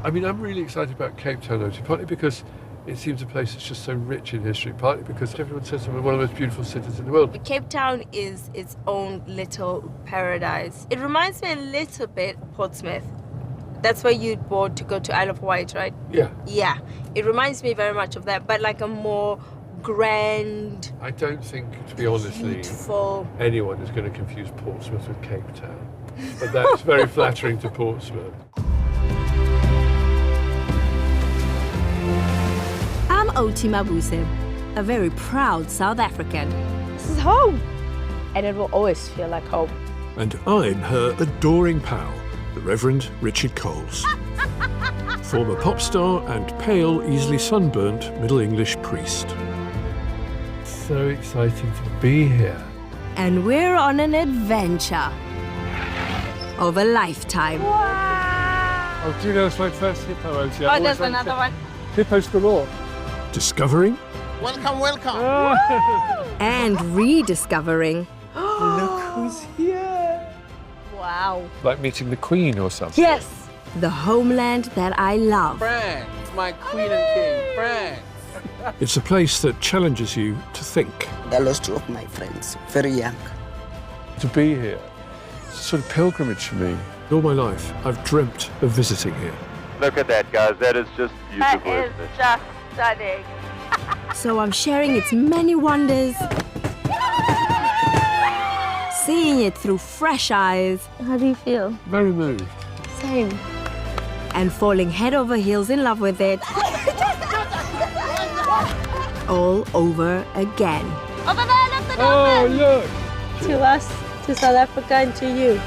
I mean, I'm really excited about Cape Town, Odyssey, partly because it seems a place that's just so rich in history, partly because everyone says it's one of the most beautiful cities in the world. Cape Town is its own little paradise. It reminds me a little bit of Portsmouth. That's where you'd board to go to Isle of Wight, right? Yeah. Yeah. It reminds me very much of that, but like a more grand, I don't think, to be honest, beautiful. Anyone is going to confuse Portsmouth with Cape Town. But that's very flattering to Portsmouth. I'm Oti Mabuse, a very proud South African. This is home. And it will always feel like home. And I'm her adoring pal, the Reverend Richard Coles. Former pop star and pale, easily sunburnt Middle English priest. So exciting to be here. And we're on an adventure of a lifetime. Wow! Oh, do you know it's my first hippo, Otie? Oh, there's another one. Hippos galore. Discovering Welcome, welcome. and rediscovering Look who's here. Wow. Like meeting the Queen or something. Yes. the homeland that I love. France, my queen and king, France. It's a place that challenges you to think. I lost two of my friends, very young. To be here, it's a sort of pilgrimage for me. All my life, I've dreamt of visiting here. Look at that, guys. That is just beautiful, That is isn't it? just stunning. So I'm sharing its many wonders, seeing it through fresh eyes, How do you feel? Very moved. Same. and falling head over heels in love with it all over again. Over there, look, the Oh, dolphin! look! To us, to South Africa, and to you.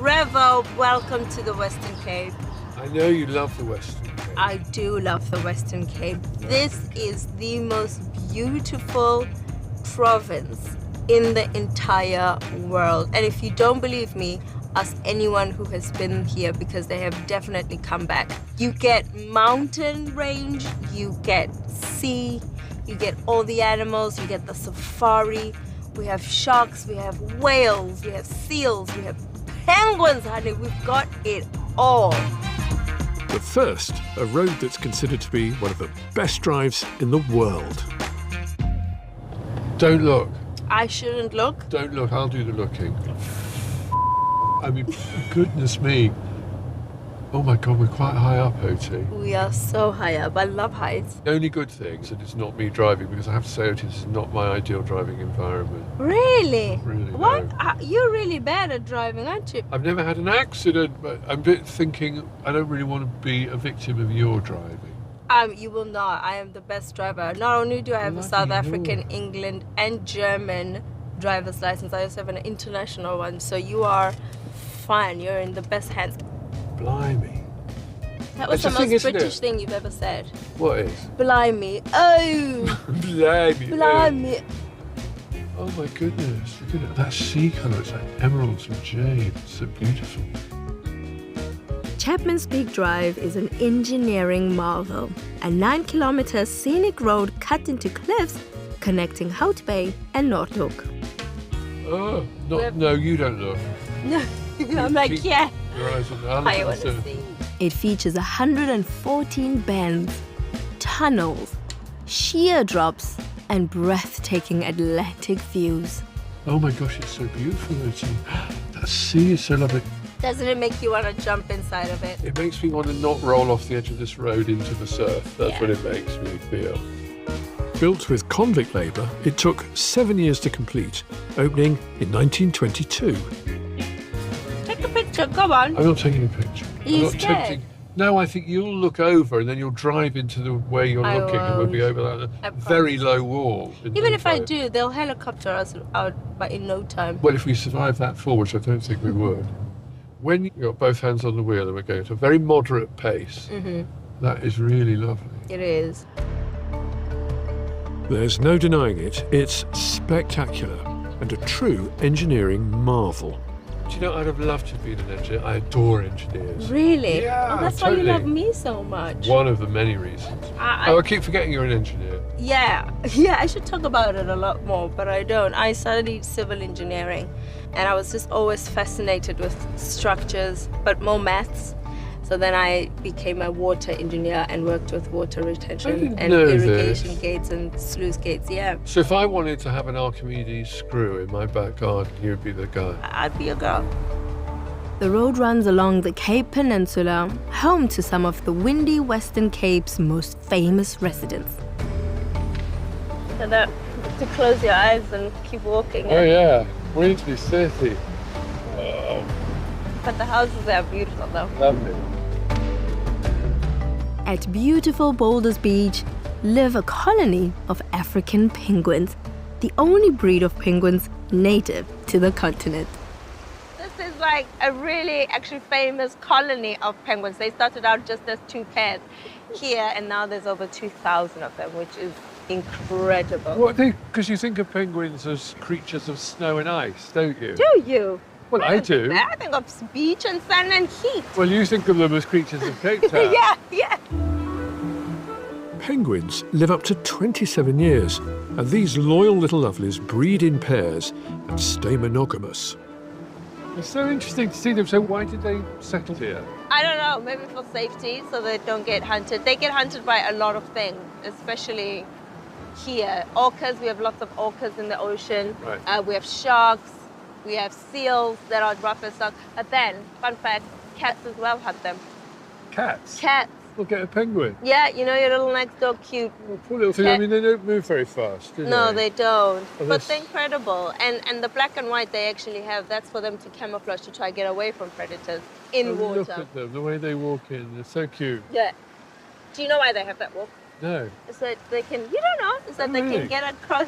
Revo, welcome to the Western Cape. I know you love the Western Cape. I do love the Western Cape. This is the most beautiful province in the entire world. And if you don't believe me, ask anyone who has been here because they have definitely come back. You get mountain range, you get sea, you get all the animals, you get the safari. We have sharks, we have whales, we have seals, we have penguins, honey. We've got it all. But first, a road that's considered to be one of the best drives in the world. Don't look. I shouldn't look. Don't look. I'll do the looking. I mean, goodness me. Oh my God, we're quite high up, Oti. We are so high up. I love heights. The only good thing is that it's not me driving, because I have to say, Oti, this is not my ideal driving environment. Really? Really, What? no. You're really bad at driving, aren't you? I've never had an accident, but I'm a bit thinking I don't really want to be a victim of your driving. You will not. I am the best driver. Not only do I have a Bloody South hell. African, England, and German driver's license, I also have an international one. So you are fine. You're in the best hands. Blimey. That was That's the the thing, most isn't British it? thing you've ever said. What is? Blimey. Oh, Blimey. blimey. Oh my goodness. Look at that sea colour. It's like emeralds and jade. It's so beautiful. Chapman's Peak Drive is an engineering marvel, a 9-kilometer scenic road cut into cliffs connecting Hout Bay and Noordhoek. Oh, no, you don't look. No, I'm like, Keep yeah. Your eyes on the I want to see. It features 114 bends, tunnels, sheer drops, and breathtaking Atlantic views. Oh my gosh, it's so beautiful, Oti. That sea is so lovely. Doesn't it make you want to jump inside of it? It makes me want to not roll off the edge of this road into the surf. That's Yeah. what it makes me feel. Built with convict labour, it took 7 years to complete, opening in 1922. Take a picture. Come on. I'm not taking a picture. Are you I'm not scared? tempting. No, I think you'll look over and then you'll drive into the where you're I looking, and we'll be won't. over that I promise. very low wall. Even if I do, they'll helicopter us out but in no time. Well, if we survive that fall, which I don't think we would. When you've got both hands on the wheel and we're going at a very moderate pace, that is really lovely. It is. There's no denying it, it's spectacular and a true engineering marvel. Do you know, I'd have loved to have been an engineer. I adore engineers. Really? Yeah, Oh, that's totally. why you love me so much. One of the many reasons. I keep forgetting you're an engineer. Yeah, I should talk about it a lot more, but I don't. I studied civil engineering, and I was just always fascinated with structures, but more maths. So then I became a water engineer and worked with water retention and irrigation gates and sluice gates, yeah. So if I wanted to have an Archimedes screw in my back garden, you'd be the guy. I'd be a girl. The road runs along the Cape Peninsula, home to some of the windy Western Cape's most famous residents. So that, to close your eyes and keep walking. Oh yeah, windy city. Oh, But the houses are beautiful though. lovely. At beautiful Boulders Beach live a colony of African penguins, the only breed of penguins native to the continent. This is like a really actually famous colony of penguins. They started out just as 2 pairs here, and now there's over 2,000 of them, which is incredible. What? Because you think of penguins as creatures of snow and ice, don't you? Do you? Well, I do. I think of beach and sun and heat. Well, you think of them as creatures of Cape Town. Yeah. Penguins live up to 27 years, and these loyal little lovelies breed in pairs and stay monogamous. It's so interesting to see them. So why did they settle here? I don't know, maybe for safety, so they don't get hunted. They get hunted by a lot of things, especially here. Orcas, we have lots of orcas in the ocean. Right. We have sharks. We have seals that are rough as dogs. But then, fun fact, cats as well hunt them. Cats? Cats. We'll get a penguin. Yeah, you know your little next door cute. Oh, poor little thing. I mean, they don't move very fast, do No, they don't. Well, But they're incredible. And the black and white they actually have, that's for them to camouflage to try to get away from predators in water. Look at them, the way they walk in. They're so cute. Yeah. Do you know why they have that walk? No. It's that they can, you don't know, it's that they Really? can get across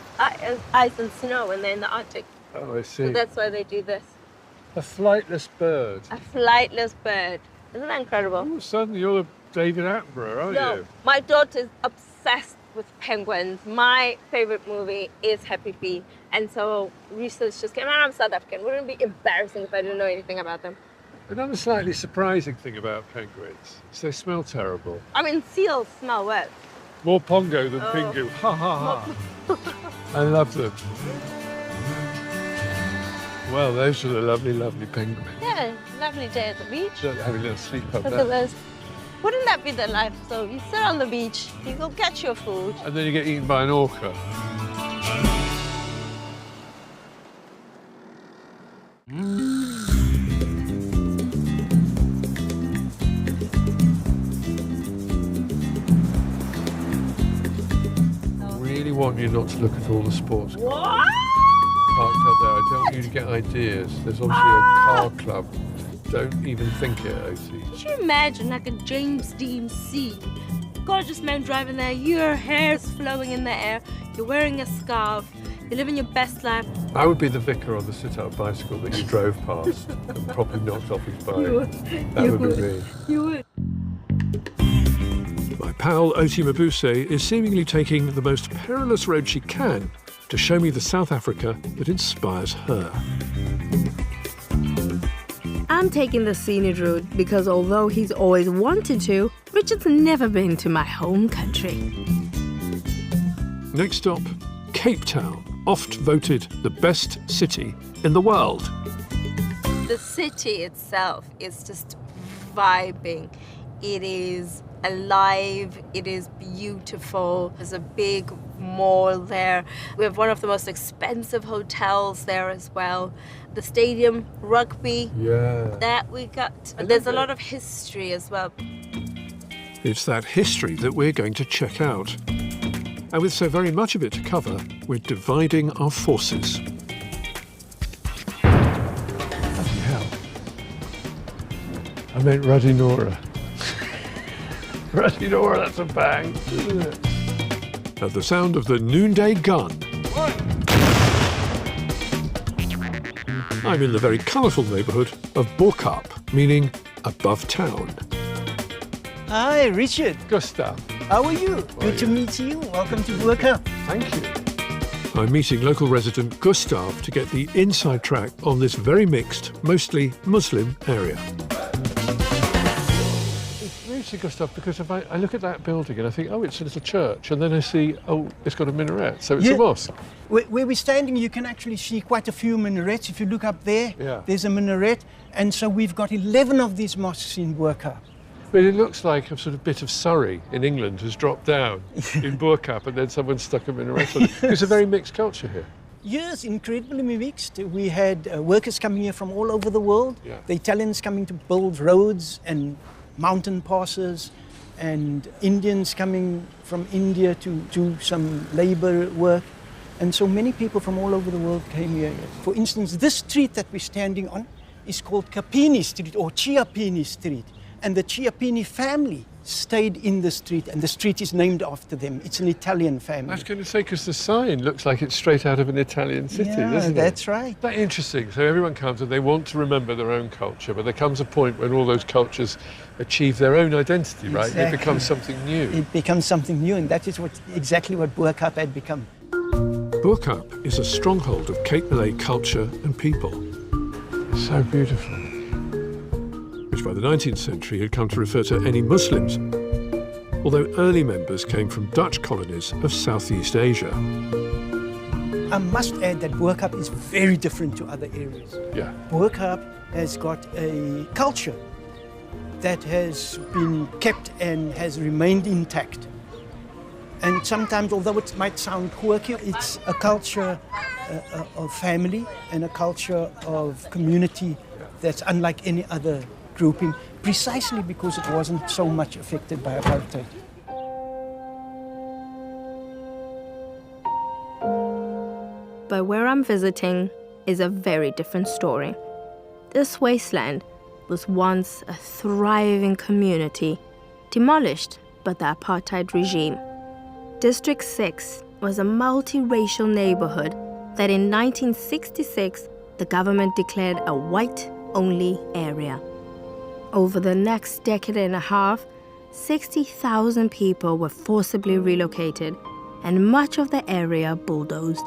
ice and snow when they're in the Arctic. Oh, I see. So that's why they do this. A flightless bird. A flightless bird. Isn't that incredible? Oh, suddenly you're David Attenborough, aren't No, you? my daughter's obsessed with penguins. My favorite movie is Happy Feet. And so research just came out. I'm South African. Wouldn't it be embarrassing if I didn't know anything about them? Another slightly surprising thing about penguins is they smell terrible. I mean, seals smell worse. More pongo than pingu. Ha ha ha. I love them. Well, those are the lovely, lovely penguins. Yeah, lovely day at the beach. Just having a little sleep up Look there. at those. Wouldn't that be the life? So you sit on the beach, you go catch your food. And then you get eaten by an orca. I really want you not to look at all the sports cars parked up there. I don't want you to get ideas. There's obviously a car club. Don't even think it, Odyssey. Could you imagine like a James Dean scene? Gorgeous man driving there, your hair's flowing in the air, you're wearing a scarf, you're living your best life. I would be the vicar on the sit-up bicycle that you drove past and probably knocked off his bike. That would be me. You would. My pal Oti Mabuse is seemingly taking the most perilous road she can to show me the South Africa that inspires her. I'm taking the scenic route because although he's always wanted to, Richard's never been to my home country. Next stop, Cape Town, oft voted the best city in the world. The city itself is just vibing. It is alive, it is beautiful. There's a big mall there. We have one of the most expensive hotels there as well. The stadium, rugby, Yeah. that we got. I There's a love lot it. of history as well. It's that history that we're going to check out. And with so very much of it to cover, we're dividing our forces. Bloody hell. I meant Ruddy Nora. Ruddy Nora, that's a bang, isn't it? At the sound of the noonday gun, I'm in the very colourful neighbourhood of Borkup, meaning above town. Hi, Richard. Gustav, How are you? Good to meet you. Welcome to World Cup. thank you. I'm meeting local resident Gustav to get the inside track on this very mixed, mostly Muslim area. It's interesting, Gustav, because if I look at that building and I think, oh, it's a little church, and then I see, oh, it's got a minaret, so it's a mosque. Where we're standing, you can actually see quite a few minarets. If you look up there, there's a minaret. And so we've got 11 of these mosques in Burqa. But it looks like a sort of bit of Surrey in England has dropped down in Burqa, and then someone stuck a minaret on it. It's a very mixed culture here. Yes, incredibly mixed. We had workers coming here from all over the world. Yeah. The Italians coming to build roads and mountain passes, and Indians coming from India to do some labor work. And so many people from all over the world came here. For instance, this street that we're standing on is called Capini Street or Chiappini Street. And the Chiappini family stayed in the street, and the street is named after them. It's an Italian family. I was going to say, because the sign looks like it's straight out of an Italian city, doesn't it? That's right. That's interesting. So everyone comes and they want to remember their own culture, but there comes a point when all those cultures achieve their own identity, right? Exactly. It becomes something new. It becomes something new, and that is exactly what Burqa had become. Burqa is a stronghold of Cape Malay culture and people. It's so beautiful. Which by the 19th century had come to refer to any Muslims, although early members came from Dutch colonies of Southeast Asia. I must add that Burqa is very different to other areas. Yeah. Burqa has got a culture that has been kept and has remained intact. And sometimes, although it might sound quirky, it's a culture of family and a culture of community that's unlike any other grouping, precisely because it wasn't so much affected by apartheid. But where I'm visiting is a very different story. This wasteland was once a thriving community, demolished by the apartheid regime. District 6 was a multiracial neighborhood that in 1966 the government declared a white-only area. Over the next decade and a half, 60,000 people were forcibly relocated and much of the area bulldozed.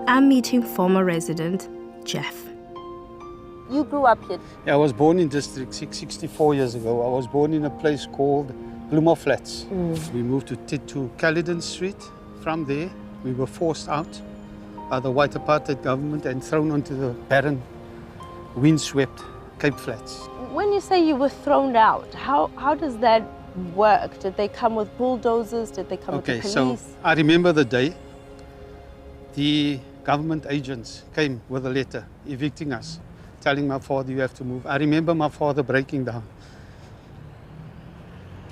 I'm meeting former resident Jeff. You grew up here. Yeah, I was born in District 6 64 years ago. I was born in a place called Bloemhof Flats. We moved to Caledon Street. From there, we were forced out by the white apartheid government and thrown onto the barren, windswept Cape Flats. When you say you were thrown out, how does that work? Did they come with bulldozers? Did they come with the police? So I remember the day the government agents came with a letter evicting us, telling my father, you have to move. I remember my father breaking down,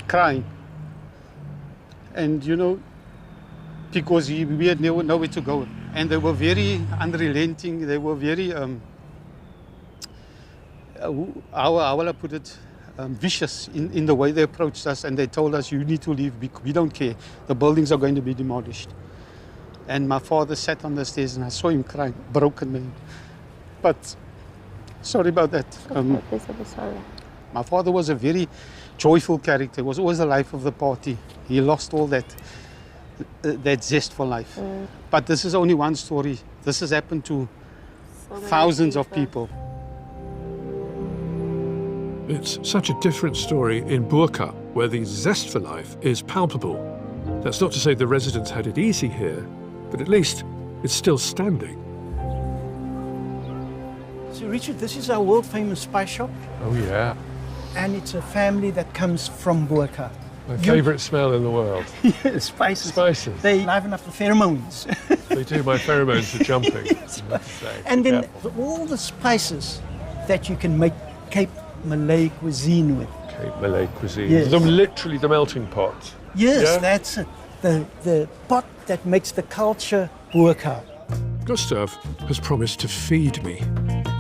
crying. And you know, because we had nowhere to go. And they were very unrelenting, they were very, how will I put it, vicious in the way they approached us, and they told us, you need to leave, we don't care, the buildings are going to be demolished. And my father sat on the stairs and I saw him crying, broken man. But, sorry about that. Sorry. My father was a very joyful character, was always the life of the party. He lost all that zest for life. But this is only one story. This has happened to thousands of people. It's such a different story in Burqa, where the zest for life is palpable. That's not to say the residents had it easy here, but at least it's still standing. So Richard, this is our world-famous spice shop. Oh, yeah. And it's a family that comes from Burqa. My favourite smell in the world. Spices. Spices. They liven up the pheromones. They do, my pheromones are jumping. And then all the spices that you can make Cape Malay cuisine with. Cape Malay cuisine. Yes. Literally the melting pot. Yes, Yeah? that's it. The pot that makes the culture Burqa. Gustav has promised to feed me.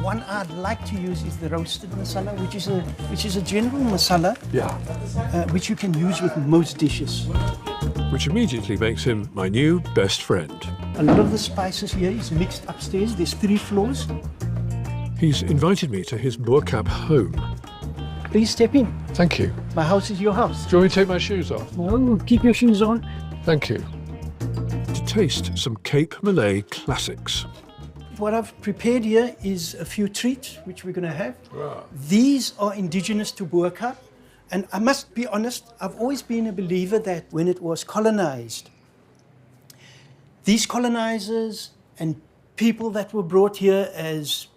One I'd like to use is the roasted masala, which is a general masala, Yeah. which you can use with most dishes. Which immediately makes him my new best friend. A lot of the spices here is mixed upstairs. There's 3 floors. He's invited me to his Burqa home. Please step in. Thank you. My house is your house. Do you want me to take my shoes off? No, keep your shoes on. Thank you. To taste some Cape Malay classics. What I've prepared here is a few treats which we're going to have. Wow. These are indigenous to Burka. And I must be honest, I've always been a believer that when it was colonized, these colonizers and people that were brought here as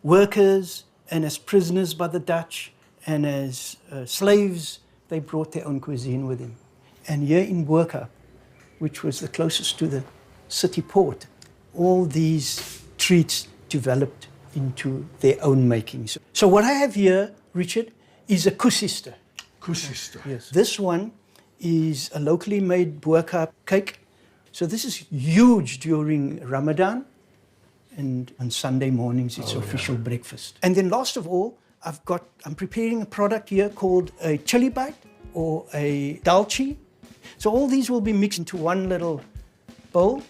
workers and as prisoners by the Dutch and as slaves, they brought their own cuisine with them. And here in Burka, which was the closest to the city port, all these treats developed into their own making. So what I have here, Richard, is a kusista. Kusista. Yes. This one is a locally made Burka cake. So this is huge during Ramadan, and on Sunday mornings it's official breakfast. And then last of all, I'm preparing a product here called a chili bite or a dalchi. So all these will be mixed into one little bowl.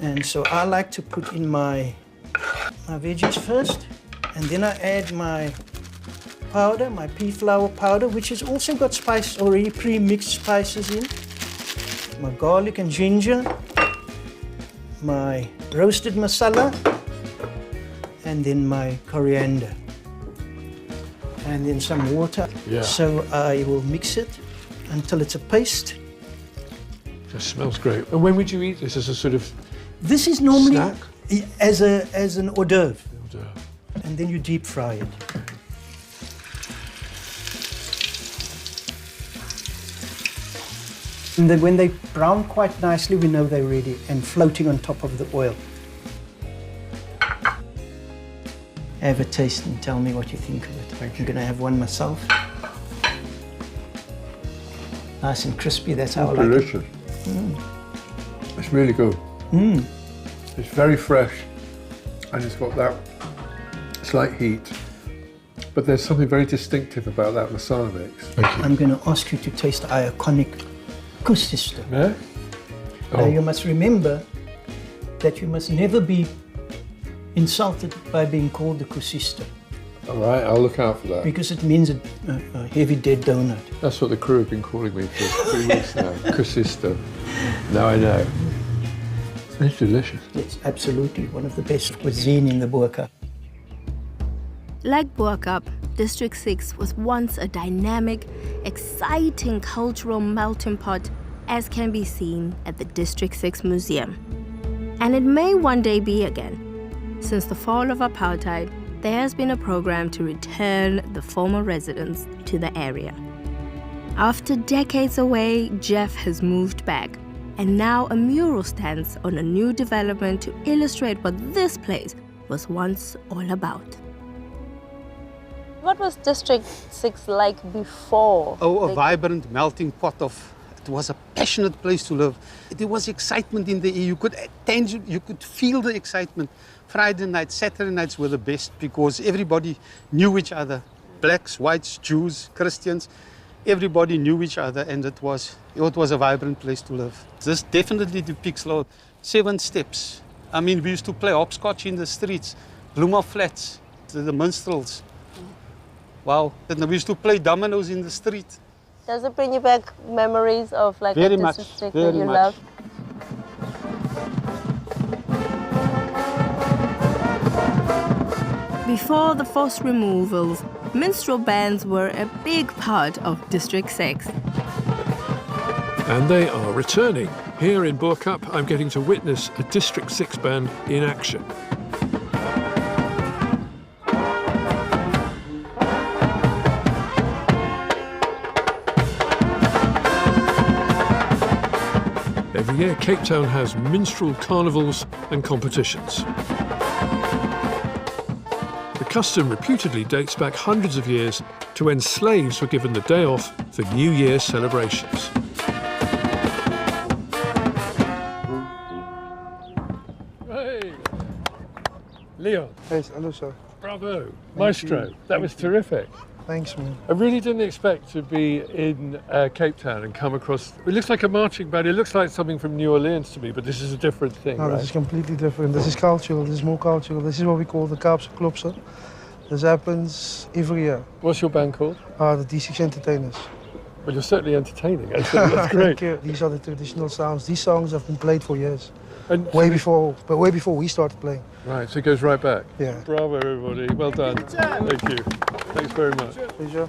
And so I like to put in my veggies first, and then I add my powder, my pea flour powder, which has also got spice, already pre-mixed spices in. My garlic and ginger, my roasted masala, and then my coriander. And then some water. Yeah. So I will mix it until it's a paste. It smells great. And when would you eat this? As a sort of This is normally snack? as an hors d'oeuvre. Hors d'oeuvre. And then you deep fry it. And then when they brown quite nicely, we know they're ready and floating on top of the oil. Have a taste and tell me what you think of it. Thank you. I'm going to have one myself. Nice and crispy, that's how I like it. Delicious. It's really good. It's very fresh, and it's got that slight heat. But there's something very distinctive about that masala mix. I'm going to ask you to taste the iconic kusista. Yeah? Now you must remember that you must never be insulted by being called the kusista, All right, I'll look out for that. because it means a heavy dead donut. That's what the crew have been calling me for 3 weeks now. Kusista. Now I know. It's delicious. It's absolutely one of the best cuisine in the Burka. Like Burka, District 6 was once a dynamic, exciting cultural melting pot, as can be seen at the District 6 Museum. And it may one day be again. Since the fall of apartheid, there has been a program to return the former residents to the area. After decades away, Jeff has moved back, and now a mural stands on a new development to illustrate what this place was once all about. What was District 6 like before? Oh, a vibrant melting pot of. It was a passionate place to live. There was excitement in the air. You could feel the excitement. Friday nights, Saturday nights were the best because everybody knew each other. Blacks, whites, Jews, Christians. Everybody knew each other, and it was a vibrant place to live. This definitely depicts 7 steps. I mean, we used to play hopscotch in the streets, Bloemhof Flats, the minstrels. Wow. And we used to play dominoes in the street. Does it bring you back memories of like Very a much, district very that you much. love? Before the forced removals, minstrel bands were a big part of District 6. And they are returning. Here in Burka, I'm getting to witness a District 6 band in action. Every year, Cape Town has minstrel carnivals and competitions. The custom reputedly dates back hundreds of years to when slaves were given the day off for New Year celebrations. Hey! Leon, Yes, hello, sir. bravo. Maestro, that was terrific. Thanks, man. I really didn't expect to be in Cape Town and come across. It looks like a marching band. It looks like something from New Orleans to me, but this is a different thing, No, right? this is completely different. This is cultural. This is more cultural. This is what we call the Kaapse Klopse. This happens every year. What's your band called? The D6 Entertainers. Well, you're certainly entertaining. That's great. Thank you. These are the traditional sounds. These songs have been played for years. And Way before we started playing. right, so it goes right back. Yeah. Bravo, everybody. Well done. Thank you. Thanks very much. Pleasure.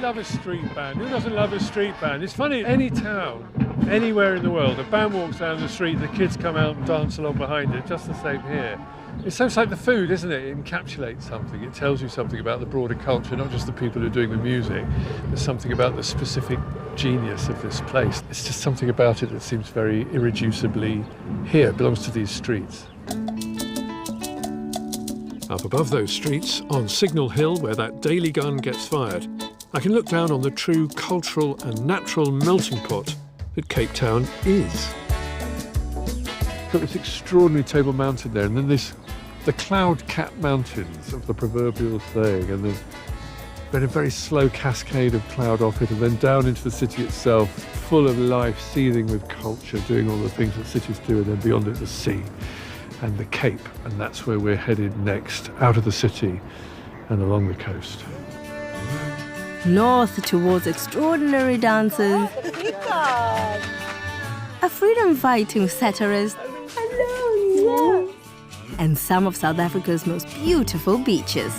Love a street band. Who doesn't love a street band? It's funny, any town, anywhere in the world, a band walks down the street, the kids come out and dance along behind it, just the same here. It's so like the food, isn't it? It encapsulates something. It tells you something about the broader culture, not just the people who are doing the music. There's something about the specific genius of this place. It's just something about it that seems very irreducibly here. It belongs to these streets. Up above those streets, on Signal Hill, where that daily gun gets fired, I can look down on the true cultural and natural melting pot that Cape Town is. Got this extraordinary Table Mountain there, and then the cloud-capped mountains of the proverbial saying, and then a very slow cascade of cloud off it, and then down into the city itself, full of life, seething with culture, doing all the things that cities do, and then beyond it the sea and the Cape, and that's where we're headed next, out of the city and along the coast. North towards extraordinary dances, a freedom-fighting satirist, and some of South Africa's most beautiful beaches.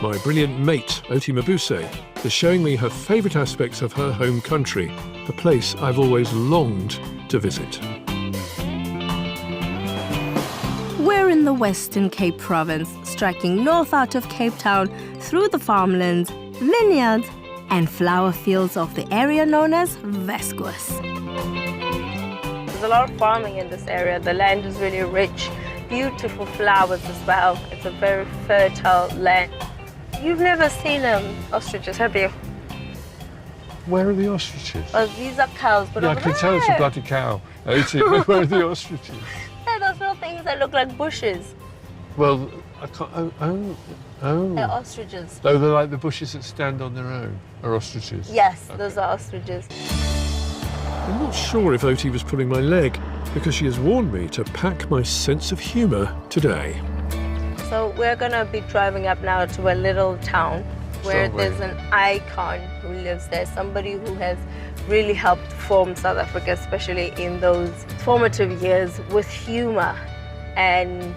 My brilliant mate, Oti Mabuse, is showing me her favourite aspects of her home country, a place I've always longed to visit. We're in the Western Cape province, striking north out of Cape Town through the farmlands, vineyards, and flower fields of the area known as Weskus. There's a lot of farming in this area. The land is really rich, beautiful flowers as well. It's a very fertile land. You've never seen ostriches, have you? Where are the ostriches? Oh, these are cows, but Yeah, I over can tell it's a there. bloody cow. Oti, where are the ostriches? They're those little things that look like bushes. Well, I can't. Oh. They're ostriches. Oh, they're like the bushes that stand on their own, are ostriches? Yes, Okay. those are ostriches. I'm not sure if Oti was pulling my leg, because she has warned me to pack my sense of humour today. So we're gonna be driving up now to a little town where Somewhere. there's an icon who lives there, somebody who has really helped form South Africa, especially in those formative years, with humor and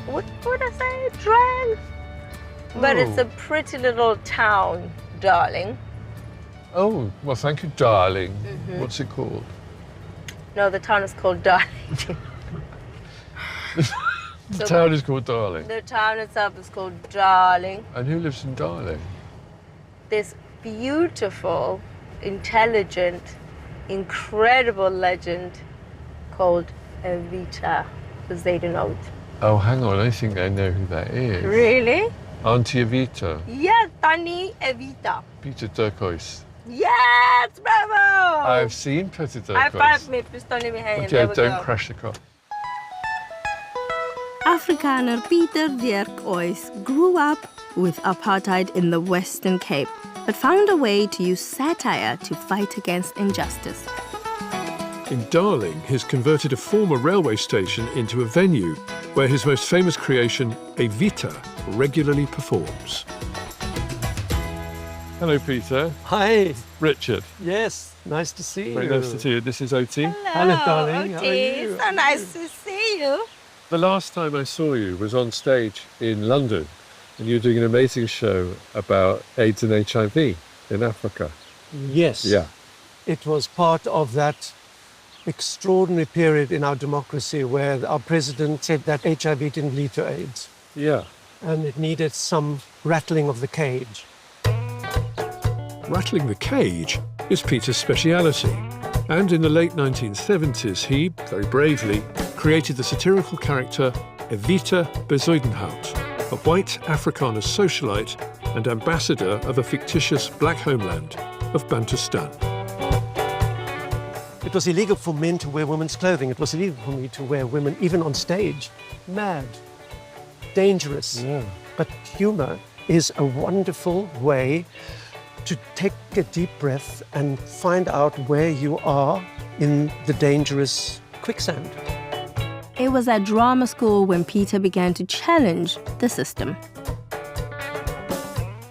what would I say? Drag. But it's Oh. a pretty little town, darling. Oh, well, thank you, darling. What's it called? No, the town is called Darling. The town is called Darling. The town itself is called Darling. And who lives in Darling? This beautiful, intelligent, incredible legend called Evita Zaidenhout. Oh, hang on, I think I know who that is. Really? Auntie Evita, Yeah, Tani Evita. Peter Turquoise. Yes, bravo! I've seen Peter High Turquoise. five me, please, Tony behind. Okay, There we don't go. crash the car. Afrikaner Pieter Dirk Oys grew up with apartheid in the Western Cape, but found a way to use satire to fight against injustice. In Darling, he's converted a former railway station into a venue where his most famous creation, Evita, regularly performs. Hello, Peter. Hi. Richard. Yes, nice to see Very you. nice to see you. This is Oti. Hello, darling. How are Oti. you? So nice to see you. The last time I saw you was on stage in London, and you were doing an amazing show about AIDS and HIV in Africa. Yes. Yeah. It was part of that extraordinary period in our democracy where our president said that HIV didn't lead to AIDS. Yeah. And it needed some rattling of the cage. Rattling the cage is Peter's speciality. And in the late 1970s, he, very bravely, created the satirical character Evita Bezuidenhout, a white Afrikaner socialite and ambassador of a fictitious black homeland of Bantustan. It was illegal for men to wear women's clothing. It was illegal for me to wear women, even on stage. Mad, dangerous. Yeah. But humor is a wonderful way to take a deep breath and find out where you are in the dangerous quicksand. It was at drama school when Peter began to challenge the system.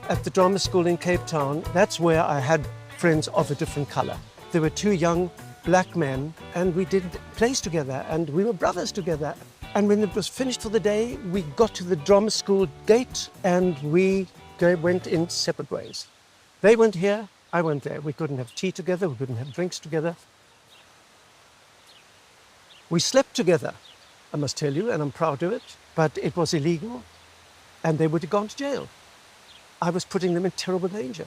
At the drama school in Cape Town, that's where I had friends of a different color. There were two young black men, and we did plays together, and we were brothers together. And when it was finished for the day, we got to the drama school gate, and we went in separate ways. They went here, I went there. We couldn't have tea together, we couldn't have drinks together. We slept together, I must tell you, and I'm proud of it, but it was illegal, and they would have gone to jail. I was putting them in terrible danger.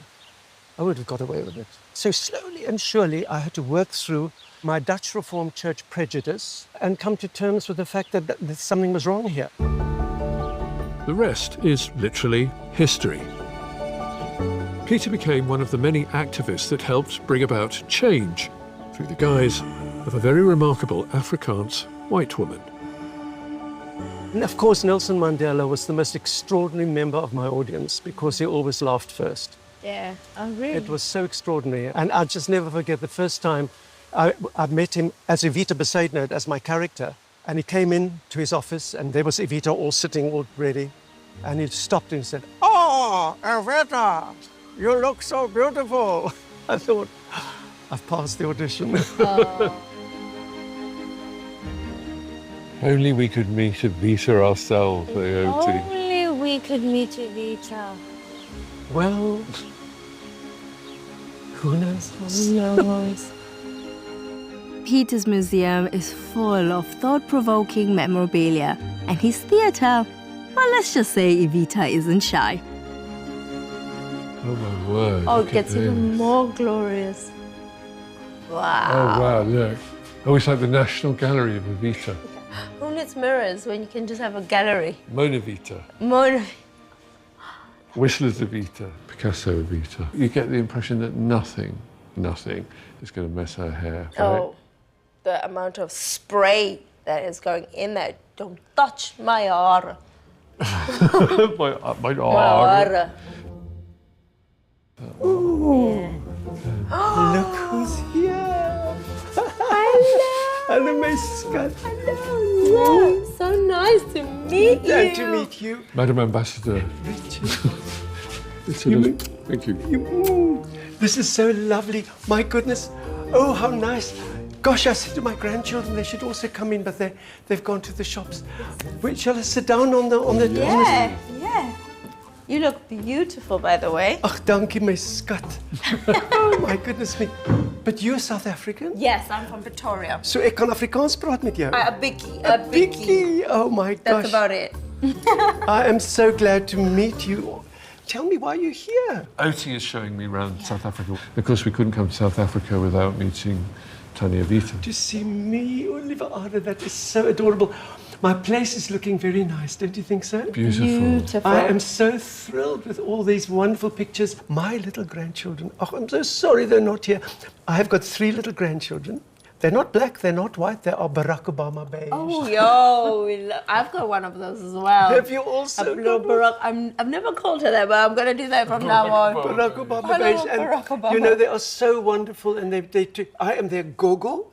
I would have got away with it. So slowly and surely, I had to work through my Dutch Reformed Church prejudice and come to terms with the fact that something was wrong here. The rest is literally history. Peter became one of the many activists that helped bring about change through the guise of a very remarkable Afrikaans white woman. And of course, Nelson Mandela was the most extraordinary member of my audience because he always laughed first. Yeah, oh really? It was so extraordinary. And I'll just never forget the first time I met him as Evita Bezuidenhout, as my character. And he came in to his office, and there was Evita all sitting, all ready. And he stopped and said, "Oh, Evita, you look so beautiful." I thought, I've passed the audition. Oh. Only we could meet Evita ourselves, AOT. Only we could meet Evita. Well, who knows? Who knows? Peter's museum is full of thought-provoking memorabilia, and his theatre, well, let's just say Evita isn't shy. Oh my word. Oh, look it gets at even this. more glorious. Wow. Oh wow, look. Oh, it's like the National Gallery of Evita. Who needs mirrors when you can just have a gallery? Mona Vita. Mona. Whistler's Evita. Picasso Evita. You get the impression that nothing is going to mess her hair, right? Oh, the amount of spray that is going in there. Don't touch my hair. my hair. Look who's here. Hello. Hello, my scut. Hello. So nice to meet you. Glad to meet you. Madam Ambassador. You- Thank you. This is so lovely. My goodness. Oh, how nice. Gosh, I said to my grandchildren they should also come in, but they've gone to the shops. Wait, shall I sit down on the Yeah, yeah. You look beautiful, by the way. Ach, dankie my skat. Oh my goodness me. But you're South African? Yes, I'm from Pretoria. So ek kan Afrikaans praat met jou? A bikkie. Oh my gosh. That's about it. I am so glad to meet you. Tell me why you're here. Oti is showing me around South Africa. Of course, we couldn't come to South Africa without meeting Tanya Vita. To see me, Oliver Ada, that is so adorable. My place is looking very nice, don't you think so? Beautiful. I am so thrilled with all these wonderful pictures. My little grandchildren. Oh, I'm so sorry they're not here. I have got 3 little grandchildren. They're not black, they're not white, they are Barack Obama beige. Oh, yo, I've got one of those as well. Have you also got Barack? I've never called her that, but I'm going to do that from now on. Barack Obama Hello, beige. And Barack Obama. you know, they are so wonderful, and I am their gogo,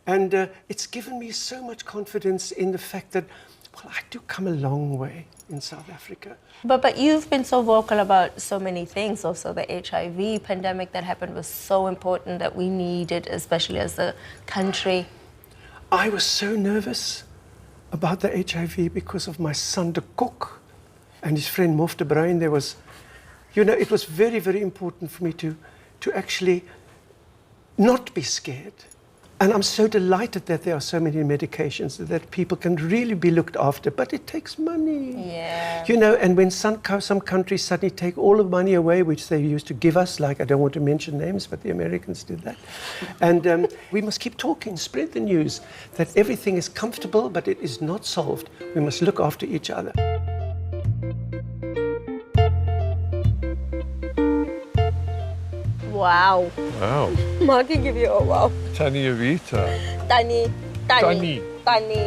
and it's given me so much confidence in the fact that, well, I do come a long way in South Africa. But you've been so vocal about so many things. Also, the HIV pandemic that happened was so important that we needed, especially as a country. I was so nervous about the HIV because of my son, de Kok, and his friend, Mof de Bruin. There was, you know, it was very, very important for me to actually not be scared And I'm so delighted that there are so many medications that people can really be looked after, but it takes money. Yeah. You know, and when some countries suddenly take all the money away, which they used to give us, like I don't want to mention names, but the Americans did that. And we must keep talking, spread the news that everything is comfortable, but it is not solved. We must look after each other. Wow. Wow. I can give you a wow. Tanya Vita. Tani Evita.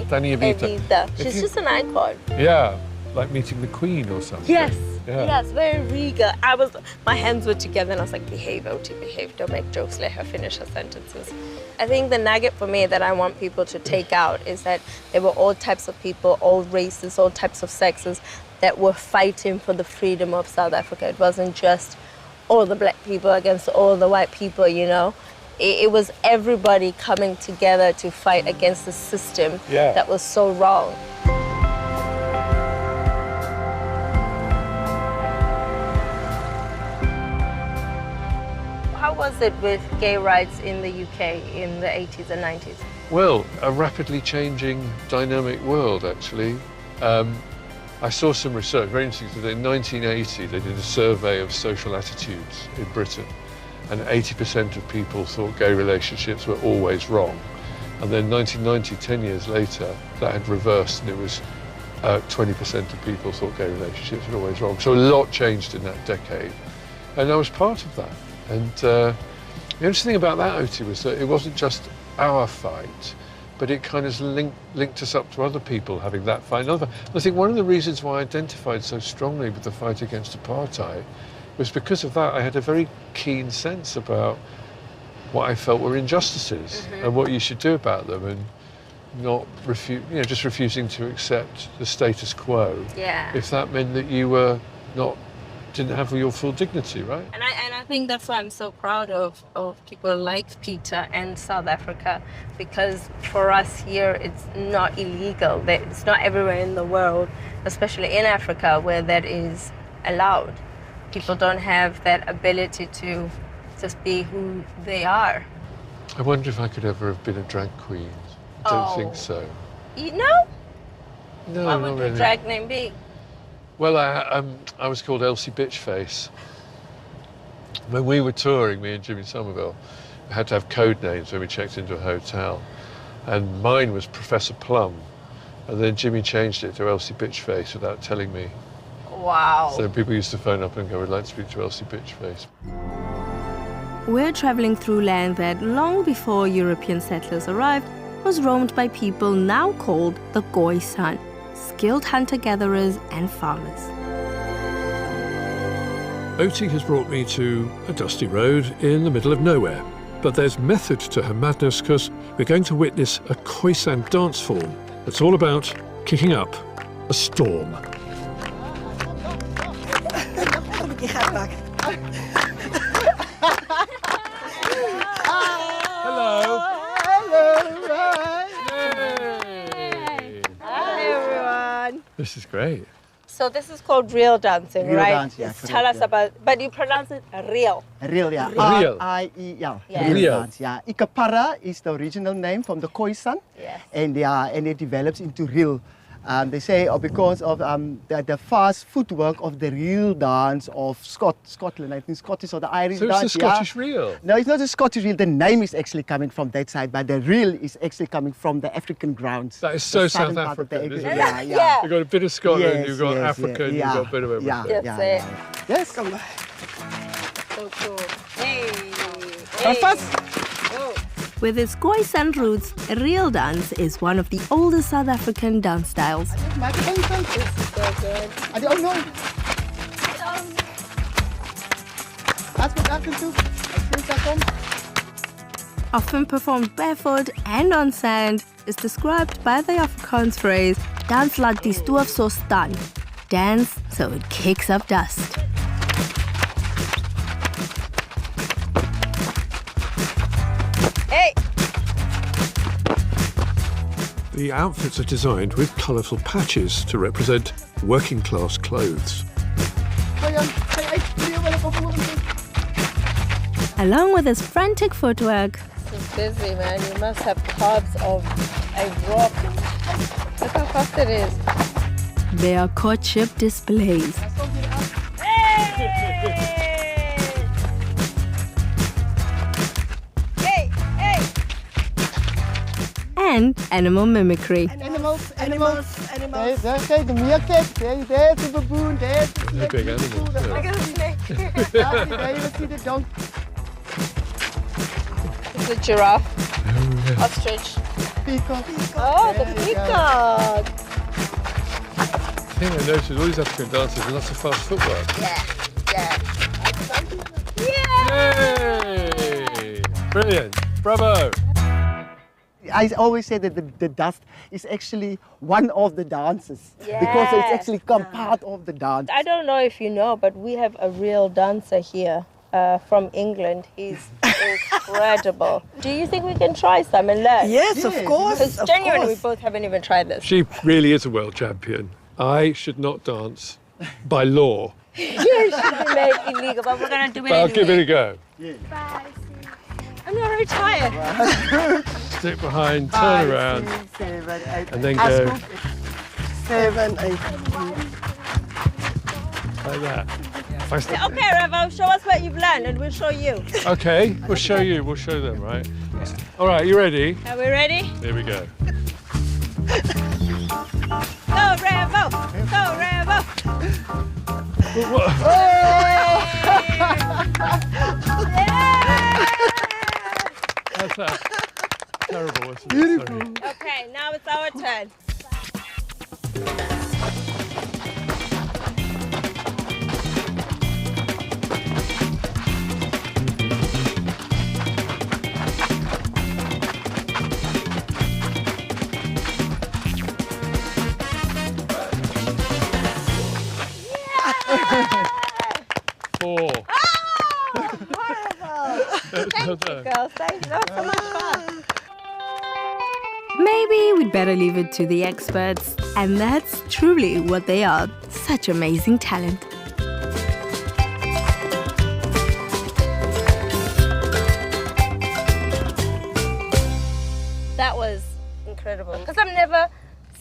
Evita. She's just an icon. Yeah, like meeting the Queen or something. Yes. Yeah. Yes, very regal. My hands were together and I was like, behave, Oti, behave. Don't make jokes, let her finish her sentences. I think the nugget for me that I want people to take out is that there were all types of people, all races, all types of sexes that were fighting for the freedom of South Africa. It wasn't just all the black people against all the white people, you know. It was everybody coming together to fight against the system that was so wrong. How was it with gay rights in the UK in the 80s and 90s? Well, a rapidly changing, dynamic world, actually. I saw some research, very interesting, that in 1980 they did a survey of social attitudes in Britain, and 80% of people thought gay relationships were always wrong. And then 1990, 10 years later, that had reversed, and it was 20% of people thought gay relationships were always wrong. So a lot changed in that decade, and I was part of that. And the interesting thing about that, Oti, was that it wasn't just our fight, but it kind of linked us up to other people having that fight. I think one of the reasons why I identified so strongly with the fight against apartheid was because of that. I had a very keen sense about what I felt were injustices and what you should do about them, and not just refusing to accept the status quo if that meant that you were didn't have your full dignity, right? And I think that's why I'm so proud of people like Peter and South Africa, because for us here, it's not illegal. It's not everywhere in the world, especially in Africa, where that is allowed. People don't have that ability to just be who they are. I wonder if I could ever have been a drag queen. I don't think so. You know? No, what not would really. your drag name be? Well, I was called Elsie Bitchface. When we were touring, me and Jimmy Somerville, we had to have code names when we checked into a hotel. And mine was Professor Plum. And then Jimmy changed it to Elsie Bitchface without telling me. Wow. So people used to phone up and go, we'd like to speak to Elsie Bitchface. We're traveling through land that, long before European settlers arrived, was roamed by people now called the Khoisan, skilled hunter-gatherers and farmers. Oti has brought me to a dusty road in the middle of nowhere. But there's method to her madness, because we're going to witness a Khoisan dance form that's all about kicking up a storm. Hello. Hi, everyone. This is great. So this is called real dancing, Real right? dance, yeah, correct, Tell us about, but you pronounce it real. Real, yeah. Real. R-I-E-L. Yeah. Real. Dance, yeah. Ikapara is the original name from the Khoisan. Yes. And it develops into real. They say because of the fast footwork of the real dance of Scotland. I think Scottish or the Irish So dance. it's the Scottish reel? No, it's not the Scottish reel. The name is actually coming from that side, but the reel is actually coming from the African grounds. That is so The South southern part of the African, isn't it? Yeah, yeah. You've got a bit of Scotland, Yes, you've got yes, Africa, and yeah, you've got a bit of everything. yeah, That's yeah, it. yeah. Yes, come back. So cool. Hey. With its Khoisan roots, real dance is one of the oldest South African dance styles. This is so good. I don't know. That's what I can do. Often performed barefoot and on sand, is described by the Afrikaans phrase, "Dans laat die stoof so staan." Dance so it kicks up dust. Hey. The outfits are designed with colourful patches to represent working class clothes. Along with its frantic footwork, is busy, man. You must have carbs of a rock. Look how fast it is. They are courtship displays. And animal mimicry. Animals. There's the meerkat, there's the baboon, there's the They're big animals. Look at the snake. There you see the donkey. It's a giraffe. Ostrich. Peacock. Oh, the peacock. The thing I noticed with all these African dances, there's lots of fast footwork. Yay! Brilliant. Bravo. I always say that the dust is actually one of the dances because it's actually part of the dance. I don't know if you know, but we have a real dancer here from England. He's incredible. Do you think we can try some and learn? Yes, of course. Because genuinely, we both haven't even tried this. She really is a world champion. I should not dance by law. You should be made illegal, but we're going to do it But I'll anyway. give it a go. Bye. I'm not very tired. Stick behind, turn around, 5, 6, 7, 8, and then go 7, 8. like that. Okay, Revo, show us what you've learned and we'll show you. Okay, we'll show you. We'll show them, right? All right, you ready? Are we ready? Here we go. Go, Revo! Go, Revo! How's that? Terrible, isn't it? Beautiful. Sorry. Okay, now it's our turn. Four. Thank you, girls. Thank you. That was so much fun. Maybe we'd better leave it to the experts. And that's truly what they are. Such amazing talent. That was incredible. Because I've never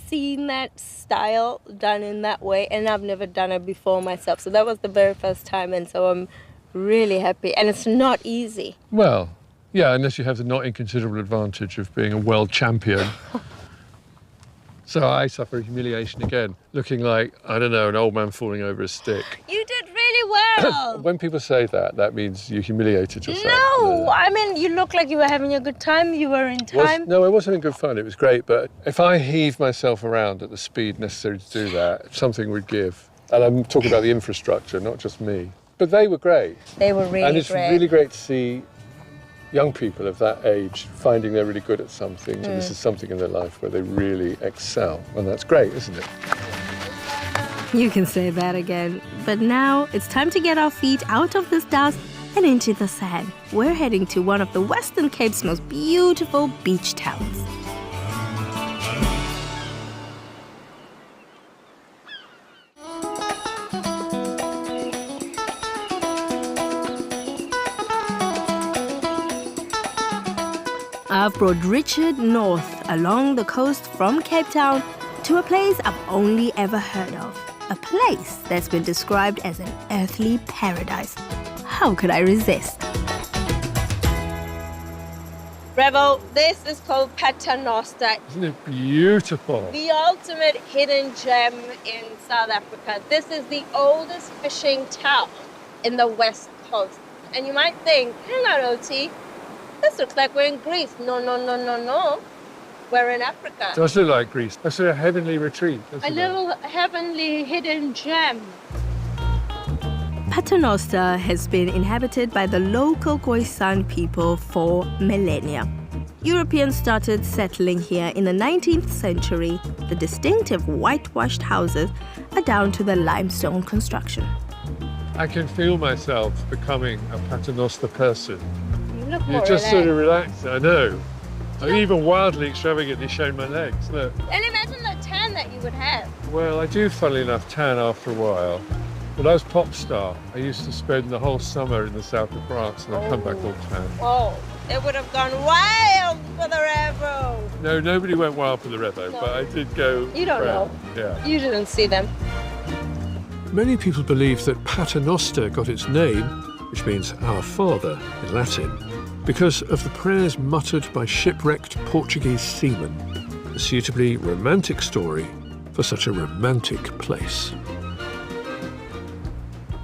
seen that style done in that way, and I've never done it before myself. So that was the very first time, and so I'm really happy. And it's not easy. Well, yeah, unless you have the not inconsiderable advantage of being a world champion. So I suffer humiliation again, looking like, I don't know, an old man falling over a stick. You did really well. When people say that, that means you humiliated yourself. No, I mean, you look like you were having a good time. You were in time. No, it was having good fun. It was great. But if I heaved myself around at the speed necessary to do that, something would give. And I'm talking about the infrastructure, not just me. But they were great. They were really great. And it's really great to see young people of that age finding they're really good at something, and this is something in their life where they really excel. And that's great, isn't it? You can say that again. But now it's time to get our feet out of this dust and into the sand. We're heading to one of the Western Cape's most beautiful beach towns. I've brought Richard north along the coast from Cape Town to a place I've only ever heard of. A place that's been described as an earthly paradise. How could I resist? Revo, this is called Paternoster. Isn't it beautiful? The ultimate hidden gem in South Africa. This is the oldest fishing town in the West Coast. And you might think, hang on, OT, this looks like we're in Greece. No. We're in Africa. It does look like Greece. That's a heavenly retreat. A little heavenly hidden gem. Paternoster has been inhabited by the local Khoisan people for millennia. Europeans started settling here in the 19th century. The distinctive whitewashed houses are down to the limestone construction. I can feel myself becoming a Paternoster person. You look more You're just relaxed. sort of relaxed. I know. I'm even wildly extravagantly showing my legs. Look. And imagine the tan that you would have. Well, I do, funnily enough, tan after a while. When I was pop star, I used to spend the whole summer in the south of France and I'd come back all tan. Oh, They would have gone wild for the Revo. No, nobody went wild for the Revo, but I did go. You don't know. Yeah. You didn't see them. Many people believe that Paternoster got its name, which means Our Father in Latin, because of the prayers muttered by shipwrecked Portuguese seamen. A suitably romantic story for such a romantic place.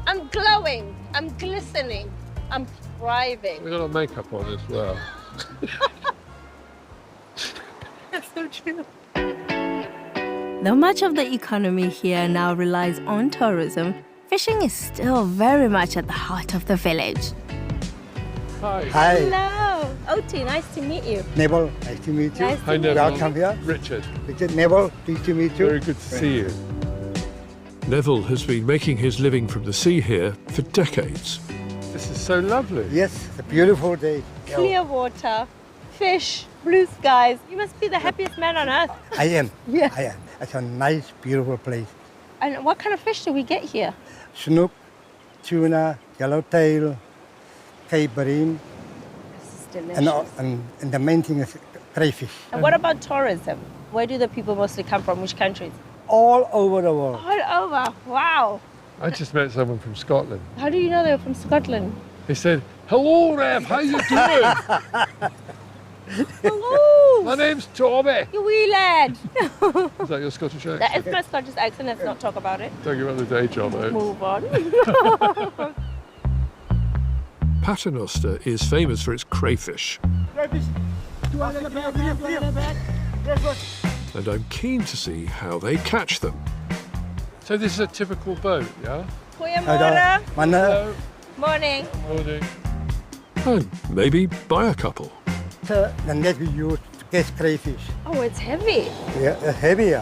I'm glowing. I'm glistening. I'm thriving. We've got our makeup on as well. That's so true. Though much of the economy here now relies on tourism, fishing is still very much at the heart of the village. Hi. Hi. Hello. Oti, nice to meet you. Neville, nice to meet you. Nice to Hi, Neville. Welcome here. Richard. Richard, Neville, pleased to meet you. Very good to see you. Neville has been making his living from the sea here for decades. This is so lovely. Yes, it's a beautiful day. Clear water, fish, blue skies. You must be the happiest man on earth. I am. Yeah. I am. It's a nice, beautiful place. And what kind of fish do we get here? Snook, tuna, yellowtail, Cape bream, This is delicious. and the main thing is crayfish. And what about tourism? Where do the people mostly come from? Which countries? All over the world. All over. Wow. I just met someone from Scotland. How do you know they were from Scotland? He said, "Hello, Rev, how you doing? Hello. My name's Tommy." You wee lad. Is that your Scottish accent? That is my Scottish accent. Let's not talk about it. Talking about the day job, though. Move on. Paternoster is famous for its crayfish. And I'm keen to see how they catch them. So this is a typical boat, yeah? Goeiemorgen. Hello. Morning. Morning. And maybe buy a couple. The net we use to catch crayfish. Oh, it's heavy. Yeah, it's heavier.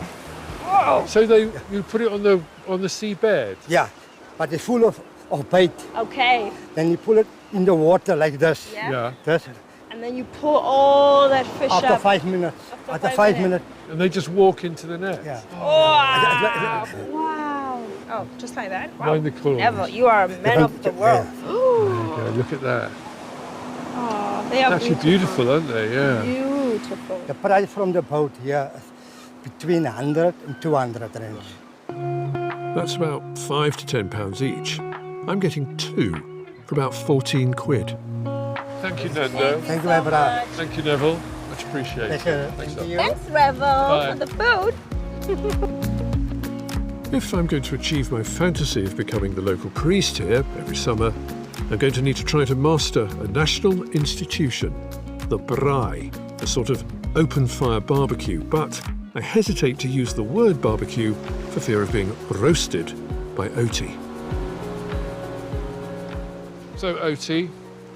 Whoa. So you put it on the seabed? Yeah, but it's full of bait. Okay. Then you pull it in the water like this. Yeah. This. And then you pull all that fish After up. 5 minutes. After 5 minutes. And they just walk into the net? Yeah. Wow. Wow. Oh, just like that? Wow. Mind the corners. Neville, you are a man of the world. Okay, look at that. Oh, they are Actually beautiful, aren't they? Yeah. Beautiful. The price from the boat here is between 100 and 200 range. That's about £5 to £10 each. I'm getting 2 for about 14 quid. Thank you, Nando. Thank you, my brother. Thank you, Neville. Much appreciated. Pleasure. Thanks, Thank love. you. Thanks, Revel, Bye. for the food. If I'm going to achieve my fantasy of becoming the local priest here every summer, I'm going to need to try to master a national institution, the braai, a sort of open-fire barbecue, but I hesitate to use the word barbecue for fear of being roasted by Oti. So, Oti,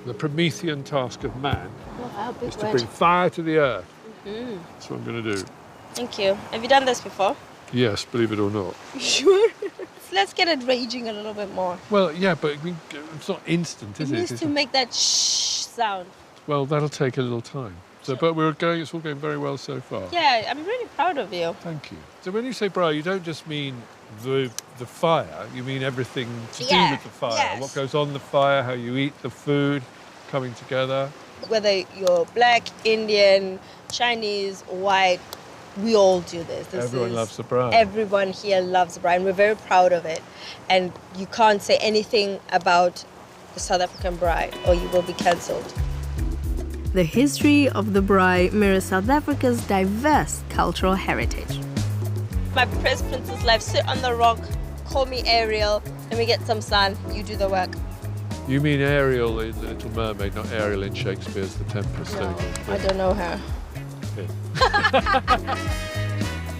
the Promethean task of man Wow, big is to bring fire to the earth. That's what I'm going to do. Thank you. Have you done this before? Yes, believe it or not. Sure. Let's get it raging a little bit more. Well, yeah, but I mean, it's not instant, is It it? needs It's to make that shh sound. Well, that'll take a little time. So, but it's all going very well so far. Yeah, I'm really proud of you. Thank you. So when you say braai, you don't just mean the fire, you mean everything to do with the fire. yes. What goes on the fire, how you eat the food, coming together. Whether you're black, Indian, Chinese, white, we all do this. Everyone loves the braai. Everyone here loves the braai, and we're very proud of it. And you can't say anything about the South African braai, or you will be cancelled. The history of the braai mirrors South Africa's diverse cultural heritage. My princess life, sit on the rock, call me Ariel, let me get some sun, you do the work. You mean Ariel in The Little Mermaid, not Ariel in Shakespeare's The Tempest, don't you? I don't know her.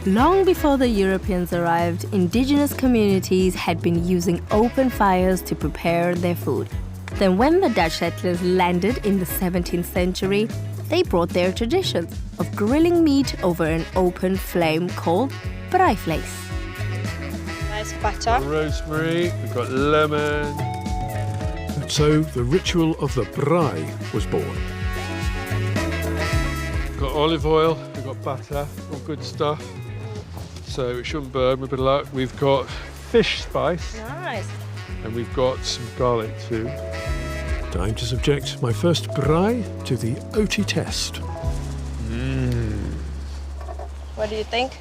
Long before the Europeans arrived, indigenous communities had been using open fires to prepare their food. Then when the Dutch settlers landed in the 17th century, they brought their traditions of grilling meat over an open flame called braaivleis. Nice butter. Rosemary, we've got lemon. And so the ritual of the braai was born. We've got olive oil, we've got butter, all good stuff. So it shouldn't burn with a bit of luck. We've got fish spice. Nice. And we've got some garlic too. Time to subject my first braai to the Odyssey test. What do you think?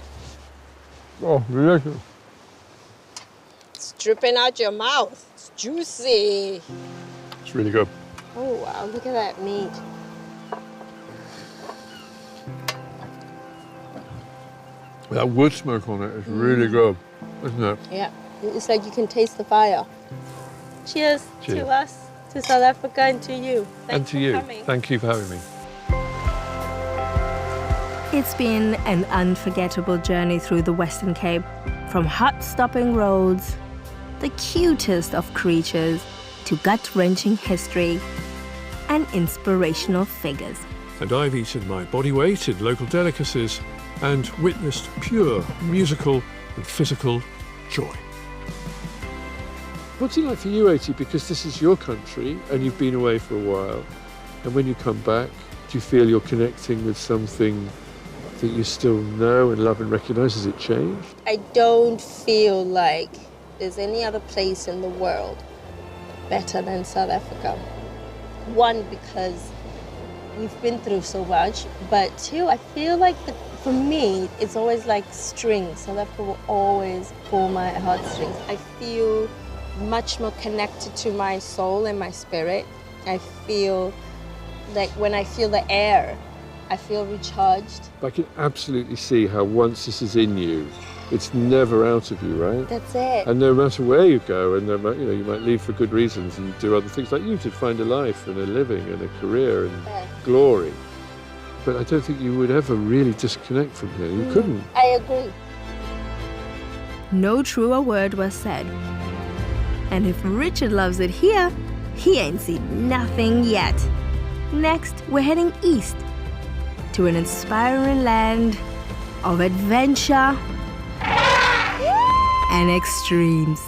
Oh, delicious. It's dripping out your mouth. It's juicy. It's really good. Oh, wow, look at that meat. That wood smoke on it is really good, isn't it? Yeah, it's like you can taste the fire. Cheers, Cheers. to us, to South Africa, and to you. And to you. Thank you for having me. It's been an unforgettable journey through the Western Cape, from heart-stopping roads, the cutest of creatures, to gut-wrenching history and inspirational figures. And I've eaten my body weight in local delicacies and witnessed pure musical and physical joy. What's it like for you, Ati? Because this is your country and you've been away for a while. And when you come back, do you feel you're connecting with something that you still know and love and recognise? Has it changed? I don't feel like there's any other place in the world better than South Africa. One, because we've been through so much, but two, I feel like for me, it's always like strings. South Africa will always pull my heartstrings. I feel much more connected to my soul and my spirit. I feel like when I feel the air, I feel recharged. I can absolutely see how once this is in you, it's never out of you, right? That's it. And no matter where you go, and no matter, you might leave for good reasons and do other things like you did, find a life and a living and a career and glory. But I don't think you would ever really disconnect from here. You couldn't. I agree. No truer word was said. And if Richard loves it here, he ain't seen nothing yet. Next, we're heading east to an inspiring land of adventure and extremes.